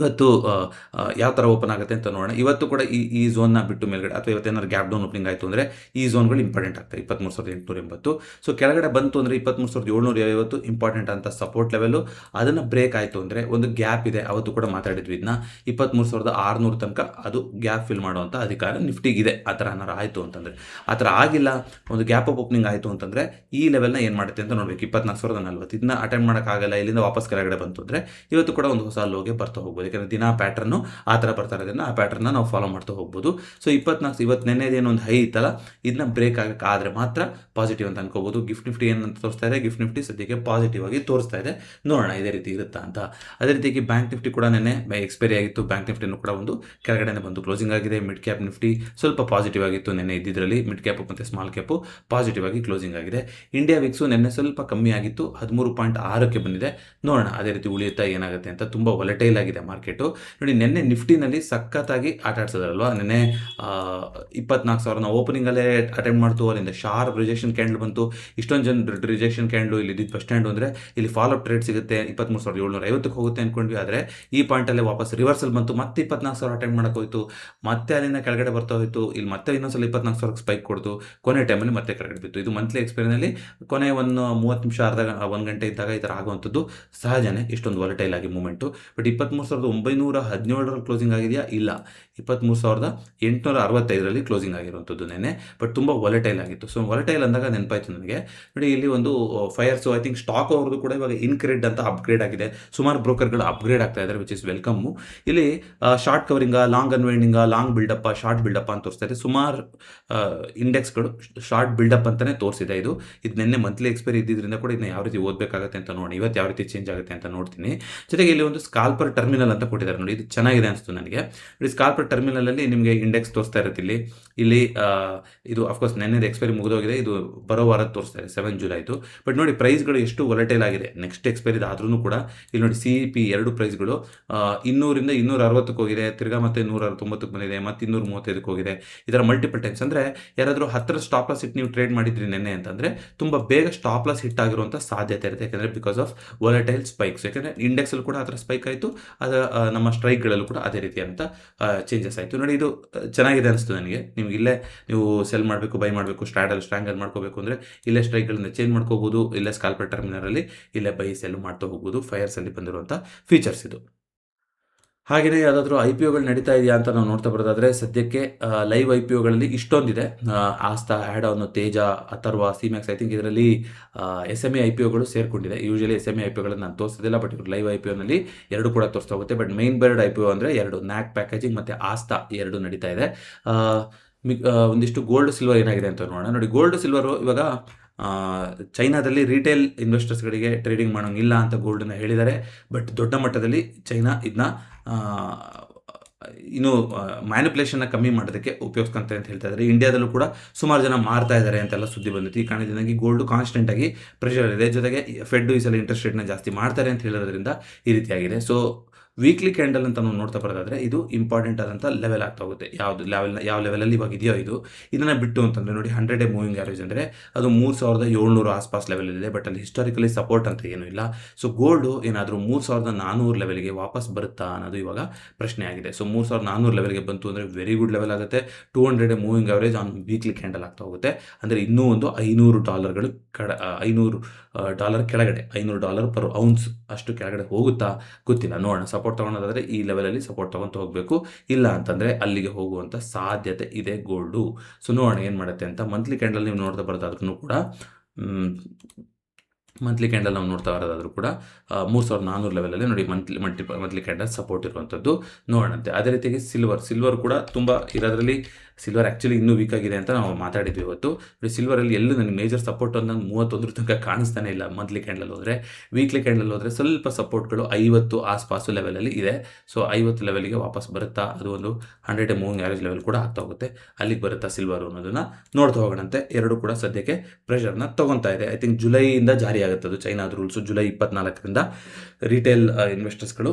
ಯಾವ ಥರ ಓಪನ್ ಆಗುತ್ತೆ ಅಂತ ನೋಡೋಣ. ಇವತ್ತು ಕೂಡ ಈ ಝೋನ್ನ ಬಿಟ್ಟು ಮೇಲ್ಗಡೆ, ಅಥವಾ ಇವತ್ತೇನಾದ್ರು ಗ್ಯಾಪ್ ಡೌನ್ ಓಪನಿಂಗ್ ಆಯಿತು ಅಂದರೆ ಈ ಝೋನ್ಗಳು ಇಂಪಾರ್ಟೆಂಟ್ ಆಗ್ತವೆ. 23,880. ಸೊ ಕೆಳಗಡೆ ಬಂತು ಅಂದರೆ 23,750 ಇಂಪಾರ್ಟೆಂಟ್ ಅಂತ ಸಪೋರ್ಟ್ ಲೆವೆಲು. ಅದನ್ನು ಬ್ರೇಕ್ ಆಯಿತು ಅಂದರೆ ಒಂದು ಗ್ಯಾಪ್ ಇದೆ. ಅವತ್ತು ಕೂಡ ಮಾತಾಡಿದ್ವಿ ಇದನ್ನ, 23,600 ತನಕ ಅದು ಗ್ಯಾಪ್ ಫಿಲ್ ಮಾಡುವಂಥ ಅಧಿಕಾರ ನಿಫ್ಟಿಗಿದೆ. ಆ ಥರ ಏನಾರು ಆಯಿತು ಅಂತಂದರೆ, ಆ ಥರ ಆಗಿಲ್ಲ, ಒಂದು ಗ್ಯಾಪ್ ಅಪ್ ಓಪನಿಂಗ್ ಆಯಿತು ಅಂತಂದರೆ ಈ ಲೆವೆಲ್ನ ಏನು ಮಾಡುತ್ತೆ ಅಂತ ನೋಡಬೇಕು. 24,040 ಇದನ್ನ ಅಟೆಂಡ್ ಮಾಡೋಕ್ಕಾಗಲ್ಲ, ಇಲ್ಲಿಂದ ವಾಪಸ್ ಕೆಳಗಡೆ ಬಂತು ಅಂದರೆ ಇವತ್ತು ಕೂಡ ಒಂದು ಹೊಸ ಲೋಗೆ ಬರ್ತಾ ಹೋಗ್ಬೋದು. ಯಾಕಂದರೆ ದಿನ ಪ್ಯಾಟ್ರನ್ನು ಆ ಥರ ಬರ್ತಾ ಇರೋದ್ರಿಂದ ಆ ಪ್ಯಾಟ್ರನ್ನ ನಾವು ಫಾಲೋ ಮಾಡ್ತಾ ಹೋಗ್ಬೋದು. ಸೊ 24 ಇವತ್ತು ನೆನ್ನೆದೇನೋ ಒಂದು ಹೈ ಇತ್ತಲ್ಲ, ಇದನ್ನ ಬ್ರೇಕ್ ಆಗಕ್ಕಾದರೆ ಮಾತ್ರ ಪಾಸಿಟಿವ್ ಅಂತ ಅನ್ಕೋಬೋದು. ಗಿಫ್ಟ್ ನಿಫ್ಟಿ ಏನಂತ ತೋರಿಸ್ತಾ ಇದೆ, ಗಿಫ್ಟ್ ನಿಫ್ಟಿ ಸದ್ಯಕ್ಕೆ ಪಾಸಿಟಿವ್ ಆಗಿ ತೋರಿಸ್ತಾ ಇದೆ. ನೋಡೋಣ ಇದೇ ರೀತಿ ಇರುತ್ತಾ ಅಂತ. ಅದೇ ರೀತಿಯಾಗಿ ಬ್ಯಾಂಕ್ ನಿಫ್ಟಿ ಕೂಡ ನೆನ್ನೆ ಎಕ್ಸ್ಪೈರಿ ಆಗಿತ್ತು. ಬ್ಯಾಂಕ್ ನಿಫ್ಟಿನೂ ಕೂಡ ಒಂದು ಕೆಳಗಡೆ ಬಂದು ಕ್ಲೋಸಿಂಗ್ ಆಗಿದೆ. ಮಿಡ್ ಕ್ಯಾಪ್ ನಿಫ್ಟಿ ಸ್ವಲ್ಪ ಪಾಸಿಟಿವ್ ಆಗಿತ್ತು ನೆನ್ನೆ ಇದ್ದಿದ್ರಲ್ಲಿ. ಮಿಡ್ ಕ್ಯಾಪ್ ಮತ್ತು ಸ್ಮಾಲ್ ಕ್ಯಾಪು ಪಾಸಿಟಿವ್ ಆಗಿ ಕ್ಲೋಸಿಂಗ್ ಆಗಿದೆ. ಇಂಡಿಯಾ ವಿಕ್ಸು ನೆನ್ನೆ ಸ್ವಲ್ಪ ಕಮ್ಮಿ ಆಗಿತ್ತು, 13.6ಕ್ಕೆ ಬಂದಿದೆ. ನೋಡೋಣ ಅದೇ ರೀತಿ ಉಳಿಯುತ್ತಾ ಏನಾಗುತ್ತೆ ಅಂತ. ತುಂಬ ವೊಲಟೈಲ್ ಆಗಿದೆ ಮಾರ್ಕೆಟು ನೋಡಿ. ನೆನ್ನೆ ನಿಫ್ಟಿನಲ್ಲಿ ಸಖತ್ತಾಗಿ ಆಟ ಆಡ್ಸೋದಲ್ವಾ. ನೆನ್ನೆ 24,000 ಓಪನಿಂಗಲ್ಲೇ ಅಟೆಂಡ್ ಮಾಡ್ತು, ಅಲ್ಲಿಂದ ಶಾರ್ಪ್ ರಿಜೆಕ್ಷನ್ ಕ್ಯಾಂಡಲ್ ಬಂತು. ಇಷ್ಟೊಂದು ಜನ ರಿಜೆಕ್ಷನ್ ಕ್ಯಾಂಡಲ್ ಇಲ್ಲಿ ಬಸ್ ಸ್ಟ್ಯಾಂಡ್ ಅಂದರೆ ಇಲ್ಲಿ ಫಾಲೋ ಟ್ರೇಡ್ ಸಿಗುತ್ತೆ. 23,750ಕ್ಕೆ ಹೋಗುತ್ತೆ ಅಂದ್ಕೊಂಡ್ವಿ, ಆದರೆ ಈ ಪಾಯಿಂಟಲ್ಲೇ ವಾಪಸ್ ರಿವರ್ಸಲ್ ಬಂತು. ಮತ್ತೆ 24,000 ಅಟೆಂಡ್ ಮಾಡೋಕೆ ಹೋಯಿತು, ಮತ್ತೆ ಅಲ್ಲಿಂದ ಕೆಳಗಡೆ ಬರ್ತಾ ಹೋಯಿತು. ಇಲ್ಲಿ ಮತ್ತೆ ಇನ್ನೊಂದ್ಸಲ 24,000ಕ್ಕೆ ಸ್ಪೈಕ್ ಕೊಡ್ತು, ಕೊನೆ ಟೈಮಲ್ಲಿ ಮತ್ತೆ ಕೆಳಗಡೆ ಬಿತ್ತು. ಇದು ಮಂತ್ಲಿ ಎಕ್ಸ್ಪೈರಿನಲ್ಲಿ ಕೊನೆ ಒಂದು 30 ನಿಮಿಷ1 ಗಂಟೆ ಇದ್ದಾಗ ಈ ಥರ ಆಗುವಂಥದ್ದು ಸಹಜನೇ, ಇಷ್ಟೊಂದು ವಾಲಟೈಲ್ ಆಗಿ ಮೂಮೆಂಟು. ಬಟ್ 23,917ರಲ್ಲಿ ಕ್ಲೋಸಿಂಗ್ ಆಗಿದೆಯಾ? ಇಲ್ಲ, 23,865ರಲ್ಲಿ ಕ್ಲೋಸಿಂಗ್ ಆಗಿರುವಂಥದ್ದು ನೆನ್ನೆ. ಬಟ್ ತುಂಬ ವಾಲಟೈಲ್ ಆಗಿತ್ತು. ಸೊ ವಾಲಟೈಲ್ ಅಂದಾಗ ನೆನಪಾಯ್ತು ನನಗೆ ನೋಡಿ, ಇಲ್ಲಿ ಒಂದು ಫೈರ್ಸು ಐ ಥಿಂಕ್ ಸ್ಟಾಕ್ ಅವ್ರದ್ದು ಕೂಡ ಇವಾಗ ಇನ್ಕ್ರೆಡ್ ಅಂತ ಅಪ್ಗ್ರೇಡ್ ಆಗಿದೆ. ಸುಮಾರು ಬ್ರೋಕರ್ಗಳು ಅಪ್ಗ್ರೇಡ್ ಆಗ್ತಾ ಇದ್ದಾರೆ, ವಿಚ್ ಇಸ್ ವೆಲ್ಕಮ್ಮು. ಇಲ್ಲಿ ಶಾರ್ಟ್ ಕವರಿಂಗ, ಲಾಂಗ್ ಅನ್ವೈಂಡಿಂಗ, ಲಾಂಗ್ ಬಿಲ್ಡಪ್ಪ, ಶಾರ್ಟ್ ಬಿಲ್ಡಪ್ಪ ಅಂತ ತೋರಿಸ್ತಾ ಇದೆ. ಸುಮಾರು ಇಂಡೆಕ್ಸ್ಗಳು ಶಾರ್ಟ್ ಬಿಲ್ಡಪ್ ಅಂತಲೇ ತೋರಿಸಿದೆ. ಇದು ನೆನ್ನೆ ಮಂತ್ಲಿ ಎಕ್ಸ್ಪೈರಿ ಇದ್ದಿದ್ದರಿಂದ ಕೂಡ ಇದನ್ನ ಯಾವ ರೀತಿ ಓದಬೇಕಾಗುತ್ತೆ ಅಂತ ನೋಡಿ, ಇವತ್ತು ಯಾವ ರೀತಿ ಚೇಂಜ್ ಆಗುತ್ತೆ ಅಂತ ನೋಡ್ತೀನಿ. ಜೊತೆಗೆ ಇಲ್ಲಿ ಒಂದು ಸ್ಕಾಲ್ಪರ್ ಟರ್ಮಿನಲ್ ಅಂತ ಕೊಟ್ಟಿದ್ದಾರೆ ನೋಡಿ, ಇದು ಚೆನ್ನಾಗಿದೆ ಅನಿಸ್ತು ನನಗೆ. ನೋಡಿ, ಸ್ಕಾಲ್ಪರ್ ಟರ್ಮಿನಲಲ್ಲಿ ನಿಮಗೆ ಇಂಡೆಕ್ಸ್ ತೋರಿಸ್ತಾ ಇರುತ್ತೆ. ಇಲ್ಲಿ ಇದು ಅಫ್ಕೋರ್ಸ್ ನೆನ್ನೆದು ಎಕ್ಸ್ಪೈರಿ ಮುಗಿದೋಗಿದೆ, ಇದು ಬರೋ ವಾರದ ತೋರಿಸ್ತಾ ಇದೆ, 7 ಜುಲೈದು. ಬಟ್ ನೋಡಿ ಪ್ರೈಸ್ಗಳು ಎಷ್ಟು ವೊಲಟೈಲ್ ಆಗಿದೆ. ನೆಕ್ಸ್ಟ್ ಎಕ್ಸ್ಪೈರಿ ಆದ್ರೂ ಕೂಡ ಇಲ್ಲಿ ನೋಡಿ CP 2 ಪ್ರೈಸ್ಗಳು 200ರಿಂದ 260ಕ್ಕೆ ಹೋಗಿದೆ, ತಿರ್ಗಾ ಮತ್ತೆ 190ಕ್ಕೆ ಬಂದಿದೆ, ಮತ್ತೆ 235ಕ್ಕೆ ಹೋಗಿದೆ. ಈ ಥರ ಮಲ್ಟಿಪಲ್ ಟೈಮ್ಸ್. ಅಂದರೆ ಯಾರಾದರೂ 10 ಸ್ಟಾಪ್ ಲಾಸ್ ಇಟ್ಟು ನೀವು ಟ್ರೇಡ್ ಮಾಡಿದ್ರಿ ನೆನ್ನೆ ಅಂತಂದರೆ ತುಂಬ ಬೇಗ ಸ್ಟಾಪ್ ಲಾಸ್ ಹಿಟ್ ಆಗಿರುವಂಥ ಸಾಧ್ಯತೆ ಇರುತ್ತೆ. ಯಾಕಂದರೆ ಬಿಕಾಸ್ ಆಫ್ ವೊಲಟೈಲ್ ಸ್ಪೈಕ್ಸ್. ಯಾಕಂದರೆ ಇಂಡೆಕ್ಸಲ್ಲಿ ಕೂಡ ಆ ಥರ ಸ್ಪೈಕ್ ಆಯಿತು, ಅದು ನಮ್ಮ ಸ್ಟ್ರೈಕ್ಗಳಲ್ಲೂ ಕೂಡ ಅದೇ ರೀತಿ ಅಂತ ಚೇಂಜಸ್ ಆಯಿತು ನೋಡಿ. ಇದು ಚೆನ್ನಾಗಿದೆ ಅನಿಸ್ತು ನನಗೆ. ನೀವು ಸೆಲ್ ಮಾಡಬೇಕು, ಬೈ ಮಾಡಬೇಕು, ಸ್ಟ್ರಾಂಗಲ್ ಮಾಡ್ಕೋಬೇಕು ಅಂದರೆ ಇಲ್ಲೇ ಸ್ಟ್ರೈಕ್ಗಳನ್ನ ಚೇಂಜ್ ಮಾಡ್ಕೋಬೋದು. ಇಲ್ಲೇ ಸ್ಕಾಲ್ಪರ್ ಟರ್ಮಿನಲಲ್ಲಿ ಇಲ್ಲೇ ಬೈ ಸೆಲ್ ಮಾಡ್ತಾ ಹೋಗ್ಬೋದು. ಫೈರ್ಸಲ್ಲಿ ಬಂದಿರುವಂಥ ಫೀಚರ್ಸ್ ಇದು. ಹಾಗೆಯೇ ಯಾವುದಾದ್ರೂ ಐ ಪಿ ಒಗಳು ನಡೀತಾ ಇದೆಯಾ ಅಂತ ನಾವು ನೋಡ್ತಾ ಬರೋದಾದರೆ ಸದ್ಯಕ್ಕೆ ಲೈವ್ ಐ ಪಿ ಒಗಳಲ್ಲಿ ಇಷ್ಟೊಂದಿದೆ. ಆಸ್ತಾ, ಆ್ಯಡಾನು, ತೇಜ, ಅಥರ್ವ, ಸಿಮ್ಯಾಕ್ಸ್, ಐ ಥಿಂಕ್ ಇದರಲ್ಲಿ S M E I P ಒಗಳು ಸೇರಿಕೊಂಡಿದೆ. Usually S M E I P ಒಗಳನ್ನು ನಾನು ತೋರಿಸೋದಿಲ್ಲ, ಬಟ್ ಇವರು ಲೈವ್ ಐ ಪಿ ಒನಲ್ಲಿ ಎರಡು ಕೂಡ ತೋರಿಸ್ತಾ ಹೋಗುತ್ತೆ. But main board I P O ಅಂದರೆ ಎರಡು, ನ್ಯಾಕ್ ಪ್ಯಾಕೇಜಿಂಗ್ ಮತ್ತು ಆಸ್ತಾ ಎರಡು ನಡೀತಾ ಇದೆ. ಒಂದಿಷ್ಟು ಗೋಲ್ಡ್ ಸಿಲ್ವರ್ ಏನಾಗಿದೆ ಅಂತ ನೋಡೋಣ. ನೋಡಿ, ಗೋಲ್ಡ್ ಸಿಲ್ವರು ಇವಾಗ ಚೈನಾದಲ್ಲಿ ರಿಟೇಲ್ ಇನ್ವೆಸ್ಟರ್ಸ್ಗಳಿಗೆ ಟ್ರೇಡಿಂಗ್ ಮಾಡೋಂಗಿಲ್ಲ ಅಂತ ಗೋಲ್ಡನ್ನ ಹೇಳಿದ್ದಾರೆ. ಬಟ್ ದೊಡ್ಡ ಮಟ್ಟದಲ್ಲಿ ಚೈನಾ ಇದನ್ನ ಇನ್ನು ಮ್ಯಾನಿಪುಲೇಷನ್ನ ಕಮ್ಮಿ ಮಾಡೋದಕ್ಕೆ ಉಪಯೋಗಿಸ್ಕೊಂತಾರೆ ಅಂತ ಹೇಳ್ತಾ ಇದ್ದಾರೆ. ಇಂಡಿಯಾದಲ್ಲೂ ಕೂಡ ಸುಮಾರು ಜನ ಮಾರ್ತಾ ಇದ್ದಾರೆ ಅಂತೆಲ್ಲ ಸುದ್ದಿ ಬಂದಿತ್ತು. ಈ ಕಾರಣದಿಂದಾಗಿ ಗೋಲ್ಡ್ ಕಾನ್ಸ್ಟೆಂಟಾಗಿ ಪ್ರೆಷರ್ ಇದೆ. ಜೊತೆಗೆ ಫೆಡ್ ಈ ಸಲ ಇಂಟ್ರೆಸ್ಟ್ ರೇಟ್ನ ಜಾಸ್ತಿ ಮಾಡ್ತಾರೆ ಅಂತ ಹೇಳೋದ್ರಿಂದ ಈ ರೀತಿಯಾಗಿದೆ. ಸೊ ವೀಕ್ಲಿ ಕ್ಯಾಂಡಲ್ ಅಂತ ನಾವು ನೋಡ್ತಾ ಬರೋದಾದರೆ ಇದು ಇಂಪಾರ್ಟೆಂಟ್ ಆದಂಥ ಲೆವೆಲ್ ಆಗ್ತಾ ಹೋಗುತ್ತೆ. ಯಾವ ಲೆವೆಲಲ್ಲಿ ಇವಾಗ ಇದೆಯೋ ಇದನ್ನು ಬಿಟ್ಟು ಅಂತಂದರೆ ನೋಡಿ, 100 ಡೇ ಮೂವಿಂಗ್ ಆ್ಯಾವರೇಜ್ ಅಂದರೆ ಅದು 3700 ಆಸ್ಪಾಸ್ ಲೆವೆಲಲ್ಲಿದೆ. ಬಟ್ ಅಲ್ಲಿ ಹಿಸ್ಟಾರಿಕಲಿ ಸಪೋರ್ಟ್ ಅಂತ ಏನೂ ಇಲ್ಲ. ಸೊ ಗೋಲ್ಡು ಏನಾದರೂ 3400 ಲೆವೆಲ್ಗೆ ವಾಪಸ್ ಬರುತ್ತಾ ಅನ್ನೋದು ಇವಾಗ ಪ್ರಶ್ನೆ ಆಗಿದೆ. ಸೊ 3400 ಲೆವೆಲ್ಗೆ ಬಂತು ಅಂದರೆ ವೆರಿ ಗುಡ್ ಲೆವೆಲ್ ಆಗುತ್ತೆ. 200 day moving average on weekly candle ಆಗ್ತಾ ಹೋಗುತ್ತೆ. ಅಂದರೆ ಇನ್ನೂ ಒಂದು $500 $500 ಕೆಳಗಡೆ, $500 ಪರ್ ಔನ್ಸ್ ಅಷ್ಟು ಕೆಳಗಡೆ ಹೋಗುತ್ತಾ ಗೊತ್ತಿಲ್ಲ, ನೋಡೋಣ. ಸಪೋರ್ಟ್ ತೊಗೊಳೋದಾದರೆ ಈ ಲೆವೆಲಲ್ಲಿ ಸಪೋರ್ಟ್ ತೊಗೊತ ಹೋಗಬೇಕು. ಇಲ್ಲ ಅಂತಂದರೆ ಅಲ್ಲಿಗೆ ಹೋಗುವಂಥ ಸಾಧ್ಯತೆ ಇದೆ ಗೋಲ್ಡು. ಸೊ ನೋಡೋಣ ಏನು ಮಾಡುತ್ತೆ ಅಂತ. ಮಂತ್ಲಿ ಕ್ಯಾಂಡಲ್ ನೀವು ನೋಡ್ತಾ ಬರೋದಾದ್ರೂ ಕೂಡ ಮಂತ್ಲಿ ಕ್ಯಾಂಡಲ್ ನಾವು ನೋಡ್ತಾ ಬರೋದಾದರೂ ಕೂಡ 3400 ಲೆವೆಲಲ್ಲಿ ನೋಡಿ ಮಂತ್ಲಿ ಕ್ಯಾಂಡಲ್ ಸಪೋರ್ಟ್ ಇರುವಂಥದ್ದು ನೋಡೋಣಂತೆ. ಅದೇ ರೀತಿಯಾಗಿ ಸಿಲ್ವರ್ ಕೂಡ ತುಂಬ ಇರೋದ್ರಲ್ಲಿ ಸಿಲ್ವರ್ ಆ್ಯಕ್ಚುಲಿ ಇನ್ನೂ ವೀಕ್ ಆಗಿದೆ ಅಂತ ನಾವು ಮಾತಾಡಿದ್ವಿ ಇವತ್ತು. ಸಿಲ್ವರಲ್ಲಿ ಎಲ್ಲೂ ನನಗೆ ಮೇಜರ್ ಸಪೋರ್ಟ್ ಒಂದು 31 ತನಕ ಕಾಣಿಸ್ತಾನೆ ಇಲ್ಲ. ಮಂತ್ಲಿ ಕ್ಯಾಂಡಲ್ ಹೋದರೆ, ವೀಕ್ಲಿ ಕ್ಯಾಂಡಲ್ ಹೋದರೆ ಸ್ವಲ್ಪ ಸಪೋರ್ಟ್ಗಳು 50 ಆಸ್ಪಾಸು ಲೆವೆಲಲ್ಲಿ ಇದೆ. ಸೊ 50 ಲೆವೆಲ್ಗೆ ವಾಪಸ್ ಬರುತ್ತಾ, ಅದು ಒಂದು 100 ಡೇ ಮೂವಿಂಗ್ ಆ್ಯಾವರೇಜ್ ಲೆವೆಲ್ ಕೂಡ ಆಗ್ತಾ ಹೋಗುತ್ತೆ. ಅಲ್ಲಿಗೆ ಬರುತ್ತಾ ಸಿಲ್ವರು ಅನ್ನೋದನ್ನು ನೋಡ್ತಾ ಹೋಗೋಣಂತೆ. ಎರಡು ಕೂಡ ಸದ್ಯಕ್ಕೆ ಪ್ರೆಷರ್ನ ತೊಗೊತಾ ಇದೆ. ಐ ಥಿಂಕ್ ಜುಲೈಯಿಂದ ಜಾರಿ ಆಗುತ್ತೆ ಅದು ಚೈನಾದ ರೂಲ್ಸು. ಜುಲೈ 24ರಿಂದ ರಿಟೇಲ್ ಇನ್ವೆಸ್ಟರ್ಸ್ಗಳು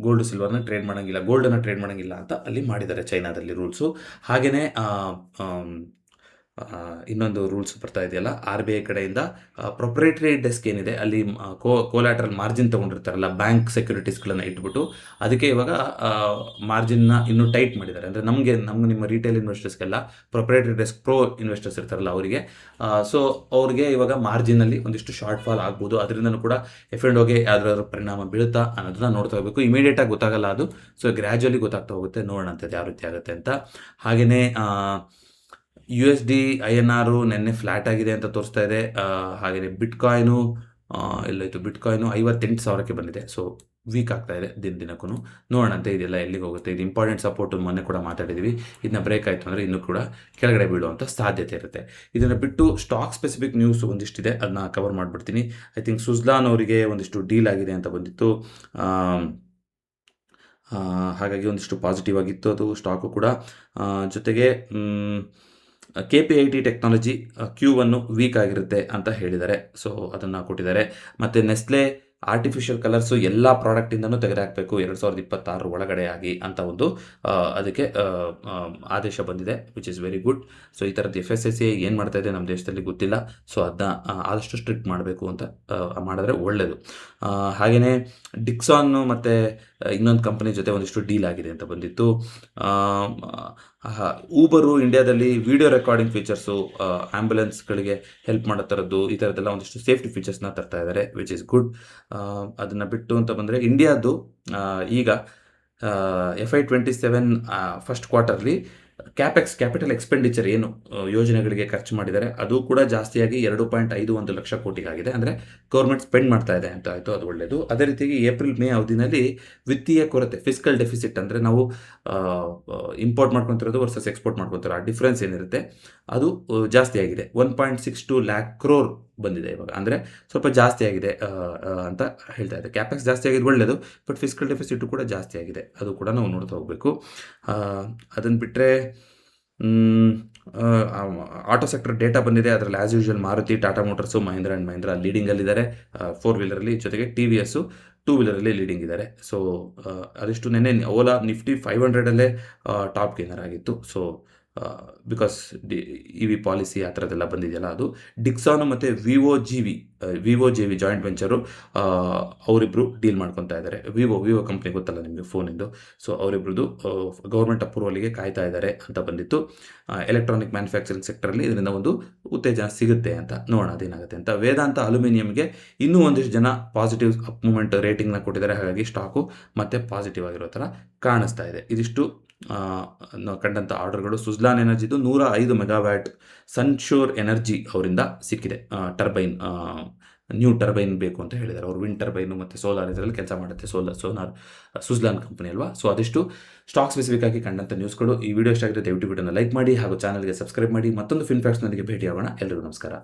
ಗೋಲ್ಡ್ ಸಿಲ್ವರ್ನ ಟ್ರೇಡ್ ಮಾಡೋಂಗಿಲ್ಲ, ಗೋಲ್ಡನ್ನು ಟ್ರೇಡ್ ಮಾಡೋಂಗಿಲ್ಲ ಅಂತ ಅಲ್ಲಿ ಮಾಡಿದ್ದಾರೆ ಚೈನಾದಲ್ಲಿ ರೂಲ್ಸು. ಹಾಗೆಯೇ ಇನ್ನೊಂದು ರೂಲ್ಸ್ ಬರ್ತಾ ಇದೆಯಲ್ಲ ಆರ್ ಬಿ ಐ ಕಡೆಯಿಂದ, ಪ್ರೊಪ್ರೈಟರಿ ಡೆಸ್ಕ್ ಏನಿದೆ ಅಲ್ಲಿ ಕೋಲಾಟ್ರಲ್ ಮಾರ್ಜಿನ್ ತೊಗೊಂಡಿರ್ತಾರಲ್ಲ ಬ್ಯಾಂಕ್ ಸೆಕ್ಯೂರಿಟೀಸ್ಗಳನ್ನು ಇಟ್ಬಿಟ್ಟು, ಅದಕ್ಕೆ ಇವಾಗ ಮಾರ್ಜಿನ್ನ ಇನ್ನೂ ಟೈಟ್ ಮಾಡಿದ್ದಾರೆ. ಅಂದರೆ ನಿಮ್ಮ ರಿಟೇಲ್ ಇನ್ವೆಸ್ಟರ್ಸ್ಗೆಲ್ಲ ಪ್ರೊಪ್ರೈಟರಿ ಡೆಸ್ಕ್ ಪ್ರೋ ಇನ್ವೆಸ್ಟರ್ಸ್ ಇರ್ತಾರಲ್ಲ ಅವರಿಗೆ, ಸೊ ಅವ್ರಿಗೆ ಇವಾಗ ಮಾರ್ಜಿನಲ್ಲಿ ಒಂದಿಷ್ಟು ಶಾರ್ಟ್ ಫಾಲ್ ಆಗ್ಬೋದು. ಅದರಿಂದನೂ ಕೂಡ F&Oಗೆ ಯಾವ್ದಾದ್ರು ಪರಿಣಾಮ ಬೀಳುತ್ತಾ ಅನ್ನೋದನ್ನ ನೋಡ್ತಾ ಹೋಗಬೇಕು. ಇಮಿಡಿಯೇಟಾಗಿ ಗೊತ್ತಾಗಲ್ಲ ಅದು, ಸೊ ಗ್ರ್ಯಾಜುವಲಿ ಗೊತ್ತಾಗ್ತಾ ಹೋಗುತ್ತೆ. ನೋಡೋಣ ಅಂತ ಯಾವ ರೀತಿ ಆಗುತ್ತೆ ಅಂತ. ಹಾಗೆಯೇ USD INR ನೆನ್ನೆ ಫ್ಲ್ಯಾಟ್ ಆಗಿದೆ ಅಂತ ತೋರಿಸ್ತಾ ಇದೆ. ಹಾಗೆಯೇ ಬಿಟ್ಕಾಯಿನು ಎಲ್ಲಾಯಿತು, ಬಿಟ್ಕಾಯಿನು 58,000ಕ್ಕೆ ಬಂದಿದೆ. ಸೊ ವೀಕ್ ಆಗ್ತಾ ಇದೆ ದಿನಕ್ಕೂ. ನೋಡೋಣಂತೆ ಇದೆಲ್ಲ ಎಲ್ಲಿಗೆ ಹೋಗುತ್ತೆ. ಇದು ಇಂಪಾರ್ಟೆಂಟ್ ಸಪೋರ್ಟು ಮೊನ್ನೆ ಕೂಡ ಮಾತಾಡಿದ್ವಿ. ಇದನ್ನ ಬ್ರೇಕ್ ಆಯಿತು ಅಂದರೆ ಇನ್ನೂ ಕೂಡ ಕೆಳಗಡೆ ಬೀಳುವಂಥ ಸಾಧ್ಯತೆ ಇರುತ್ತೆ. ಇದನ್ನು ಬಿಟ್ಟು ಸ್ಟಾಕ್ ಸ್ಪೆಸಿಫಿಕ್ ನ್ಯೂಸ್ ಒಂದಿಷ್ಟಿದೆ, ಅದನ್ನ ಕವರ್ ಮಾಡಿಬಿಡ್ತೀನಿ. ಐ ಥಿಂಕ್ ಸುಜ್ಲಾನ್ ಅವರಿಗೆ ಒಂದಿಷ್ಟು ಡೀಲ್ ಆಗಿದೆ ಅಂತ ಬಂದಿತ್ತು. ಹಾಗಾಗಿ ಒಂದಿಷ್ಟು ಪಾಸಿಟಿವ್ ಆಗಿತ್ತು ಅದು ಸ್ಟಾಕು ಕೂಡ. ಜೊತೆಗೆ KPIT ಟೆಕ್ನಾಲಜಿ Q1 ವೀಕ್ ಆಗಿರುತ್ತೆ ಅಂತ ಹೇಳಿದ್ದಾರೆ. ಸೊ ಅದನ್ನು ಕೊಟ್ಟಿದ್ದಾರೆ. ಮತ್ತು ನೆಸ್ಲೆ ಆರ್ಟಿಫಿಷಿಯಲ್ ಕಲರ್ಸು ಎಲ್ಲ ಪ್ರಾಡಕ್ಟಿಂದನೂ ತೆಗೆದುಹಾಕಬೇಕು 2026 ಒಳಗಡೆ ಆಗಿ ಅಂತ ಒಂದು ಅದಕ್ಕೆ ಆದೇಶ ಬಂದಿದೆ, which is very good. So ಈ ಥರದ್ದು FSSAI ಏನು ಮಾಡ್ತಾ ಇದೆ ನಮ್ಮ ದೇಶದಲ್ಲಿ ಗೊತ್ತಿಲ್ಲ. ಸೊ ಅದನ್ನ ಆದಷ್ಟು ಸ್ಟ್ರಿಕ್ಟ್ ಮಾಡಬೇಕು ಅಂತ ಮಾಡಿದ್ರೆ ಒಳ್ಳೆಯದು. ಹಾಗೆಯೇ ಡಿಕ್ಸಾನ್ನು ಮತ್ತು ಇನ್ನೊಂದು ಕಂಪನಿ ಜೊತೆ ಒಂದಿಷ್ಟು ಡೀಲ್ ಆಗಿದೆ ಅಂತ ಬಂದಿತ್ತು. ಊಬರು ಇಂಡಿಯಾದಲ್ಲಿ ವಿಡಿಯೋ ರೆಕಾರ್ಡಿಂಗ್ ಫೀಚರ್ಸು, ಆ್ಯಂಬುಲೆನ್ಸ್ಗಳಿಗೆ ಹೆಲ್ಪ್ ಮಾಡೋ ಥರದ್ದು, ಈ ಥರದ್ದೆಲ್ಲ ಒಂದಿಷ್ಟು ಸೇಫ್ಟಿ ಫೀಚರ್ಸ್ನ ತರ್ತಾ ಇದ್ದಾರೆ, ವಿಚ್ ಇಸ್ ಗುಡ್. ಅದನ್ನು ಬಿಟ್ಟು ಅಂತ ಬಂದರೆ ಇಂಡಿಯಾದು ಈಗ FY 27 first quarterly capital expenditure ಏನು ಯೋಜನೆಗಳಿಗೆ ಖರ್ಚು ಮಾಡಿದ್ದಾರೆ ಅದು ಕೂಡ ಜಾಸ್ತಿಯಾಗಿ 2.51 ಲಕ್ಷ ಕೋಟಿಗಾಗಿದೆ. ಅಂದರೆ ಗೌರ್ಮೆಂಟ್ ಸ್ಪೆಂಡ್ ಮಾಡ್ತಾ ಇದೆ ಅಂತ ಆಯಿತು, ಅದು ಒಳ್ಳೆಯದು. ಅದೇ ರೀತಿಯಾಗಿ ಏಪ್ರಿಲ್-ಮೇ ಅವಧಿನಲ್ಲಿ ವಿತ್ತೀಯ ಕೊರತೆ, ಫಿಸ್ಕಲ್ ಡೆಫಿಸಿಟ್, ಅಂದರೆ ನಾವು ಇಂಪೋರ್ಟ್ ಮಾಡ್ಕೊತಿರೋದು ವರ್ಸಸ್ ಎಕ್ಸ್ಪೋರ್ಟ್ ಮಾಡ್ಕೊತಿರೋ ಆ ಡಿಫ್ರೆನ್ಸ್ ಏನಿರುತ್ತೆ ಅದು ಜಾಸ್ತಿ ಆಗಿದೆ. 1.62 lakh crore ಬಂದಿದೆ ಇವಾಗ, ಅಂದರೆ ಸ್ವಲ್ಪ ಜಾಸ್ತಿ ಆಗಿದೆ ಅಂತ ಹೇಳ್ತಾ ಇದೆ. ಕ್ಯಾಪೆಕ್ಸ್ ಜಾಸ್ತಿ ಆಗಿದ್ದು ಒಳ್ಳೆಯದು, ಬಟ್ ಫಿಸ್ಕಲ್ ಡೆಫಿಸಿಟ್ ಕೂಡ ಜಾಸ್ತಿ ಆಗಿದೆ, ಅದು ಕೂಡ ನಾವು ನೋಡ್ತಾ ಹೋಗಬೇಕು. ಅದನ್ನು ಬಿಟ್ಟರೆ ಆಟೋ ಸೆಕ್ಟರ್ ಡೇಟಾ ಬಂದಿದೆ. ಅದರಲ್ಲಿ as usual Maruti, Tata motors, Mahindra and Mahindra ಲೀಡಿಂಗಲ್ಲಿದ್ದಾರೆ 4 ವೀಲರಲ್ಲಿ. ಜೊತೆಗೆ TVS 2 ವೀಲರಲ್ಲಿ ಲೀಡಿಂಗ್ ಇದ್ದಾರೆ. ಸೊ ಅದಿಷ್ಟು ನೆನ್ನೆ ಓಲಾ ನಿಫ್ಟಿ 500 ಟಾಪ್ ಗೇನರ್ ಆಗಿತ್ತು. So because E V policy ಆ ಥರದ್ದೆಲ್ಲ ಬಂದಿದೆಯಲ್ಲ ಅದು. ಡಿಕ್ಸಾನು ಮತ್ತು Vivo J V joint venture ಅವರಿಬ್ಬರು ಡೀಲ್ ಮಾಡ್ಕೊತಾ ಇದ್ದಾರೆ. ವಿವೋ ಕಂಪ್ನಿ ಗೊತ್ತಲ್ಲ ನಿಮಗೆ ಫೋನಿಂದು. ಸೊ ಅವರಿಬ್ರದ್ದು ಗೌರ್ಮೆಂಟ್ ಅಪ್ರೂವಲ್ಗೆ ಕಾಯ್ತಾ ಇದ್ದಾರೆ ಅಂತ ಬಂದಿತ್ತು. ಎಲೆಕ್ಟ್ರಾನಿಕ್ ಮ್ಯಾನುಫ್ಯಾಕ್ಚರಿಂಗ್ ಸೆಕ್ಟರಲ್ಲಿ ಇದರಿಂದ ಒಂದು ಉತ್ತೇಜನ ಸಿಗುತ್ತೆ ಅಂತ ನೋಡೋಣ ಅದೇನಾಗುತ್ತೆ ಅಂತ. ವೇದಾಂತ ಅಲ್ಯೂಮಿನಿಯಂಗೆ ಇನ್ನೂ ಒಂದಿಷ್ಟು ಜನ ಪಾಸಿಟಿವ್ ಅಪ್ ಮೂಮೆಂಟ್ ರೇಟಿಂಗ್ನ ಕೊಟ್ಟಿದ್ದಾರೆ. ಹಾಗಾಗಿ ಸ್ಟಾಕು ಮತ್ತೆ ಪಾಸಿಟಿವ್ ಆಗಿರೋ ಥರ ಕಾಣಿಸ್ತಾ ಇದೆ. ಇದಿಷ್ಟು ನಾವು ಕಂಡಂಥ ಆರ್ಡರ್ಗಳು. ಸುಜ್ಲಾನ್ ಎನರ್ಜಿದು 105 ಮೆಗಾವ್ಯಾಟ್ ಸನ್ಶೋರ್ ಎನರ್ಜಿ ಅವರಿಂದ ಸಿಕ್ಕಿದೆ. ಟರ್ಬೈನ್, ನ್ಯೂ ಟರ್ಬೈನ್ ಬೇಕು ಅಂತ ಹೇಳಿದ್ದಾರೆ ಅವರು. ವಿಂಡ್ ಟರ್ಬೈನು ಮತ್ತು ಸೋಲಾರ್ ಇದರಲ್ಲಿ ಕೆಲಸ ಮಾಡುತ್ತೆ. ಸೋಲಾರ್ ಸುಜ್ಲಾನ್ ಕಂಪನಿ ಅಲ್ವಾ. ಸೊ ಅದಿಷ್ಟು ಸ್ಟಾಕ್ ಸ್ಪೆಸಿಫಿಕ್ ಆಗಿ ಕಂಡಂಥ ನ್ಯೂಸ್ಗಳು. ಈ ವಿಡಿಯೋ ಇಷ್ಟ ಆಗಿದ್ರೆ ದಯವಿಟ್ಟು ವಿಡಿಯೋನ ಲೈಕ್ ಮಾಡಿ ಹಾಗೂ ಚಾನಲ್ಗೆ ಸಬ್ಸ್ಕ್ರೈಬ್ ಮಾಡಿ. ಮತ್ತೊಂದು ಫಿನ್ ಫ್ಯಾಕ್ಟ್ಸ್ನೊಂದಿಗೆ ಭೇಟಿಯಾಗೋಣ. ಎಲ್ಲರಿಗೂ ನಮಸ್ಕಾರ.